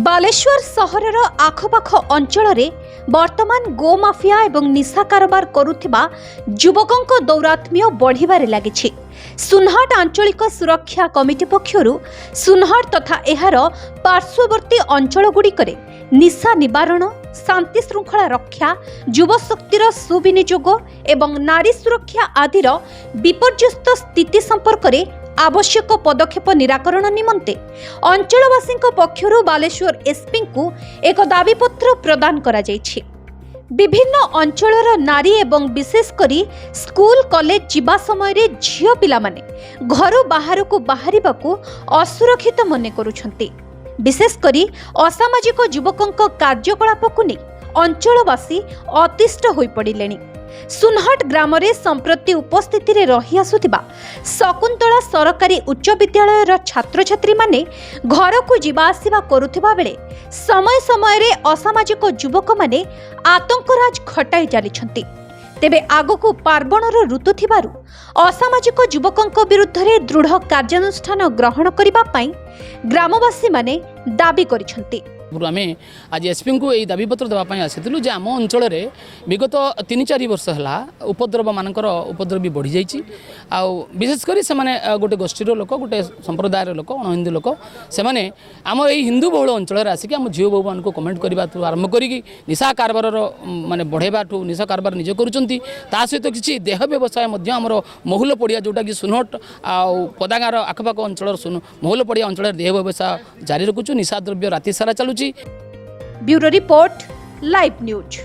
बालेश्वर सहरर आखपाख अंचल वर्तमान गो माफिया एवं निशा कारोबार करुथिबा युवकों दौरात्म्य बढ़िबारे लागिछि। सुनहट आंचलिक सुरक्षा कमिटी पक्षरु सुनहट तथा एहार पार्श्ववर्ती अंचलगुड़िकरे निशा निवारण, शांति श्रृंखला रक्षा, युवशक्तिर सुविनियोग एवं नारी सुरक्षा आदिर विपर्यस्त स्थिति संपर्क में आवश्यक पदक्षेप निराकरण निमंते अंचलवासी पक्षरु बालेश्वर एसपी को एक दाबीपत्र प्रदान करा जायछि। विभिन्न अंचलर नारी एवं विशेषकरी स्कूल कॉलेज जीवा समय रे झियो पिला माने घर बाहर को बाहरिबाकू असुरक्षित मने करुछंती। विशेषकरी असामाजिक युवकों कार्यकलाप को नहीं अंचलवासी अतिष्ठ होई पड़िलेनी। सुनहट ग्राम रे संप्रति उपस्थिति रे रही आसुथिबा शकुंतला सरकारी उच्च विद्यालय छात्र छात्री माने घर को जीवा आसिबा करुथिबा बेले समय समय रे असामाजिक युवक माने आतंकराज खटाई चलीछंती। तेबे आगको पार्वणर ऋतु थिबारु असामाजिक युवकों विरुद्ध रे दृढ़ कार्यानुष्ठान ग्रहण करिबा पई ग्रामवासी माने दाबी करिछंती। आम आज एसपी को यही दाबीपत्र देवाई आसीलु जे आम अंचल विगत 3-4 वर्ष है उपद्रव मानकर उपद्रव भी बढ़ी जाइए। विशेषकर से गोटे गोष्ठीर लोक गोटे संप्रदायर लोक अण हिंदू लोक से आम यही हिंदू बहुल अंचल आसिक आम झील बहु मान कमेंट करने आरंभ करी निशा कारबार माने बढ़ेबा निशा कारबार निजे करुँच सहित किसी देह व्यवसाय आमर महुल पड़िया जोटा कि सुनहट पदागार आखपाख अंचल महुल पड़िया अंचल देह व्यवसाय जारी रखुचु। निशा द्रव्य राति सारा चलुची। Bureau report, live news.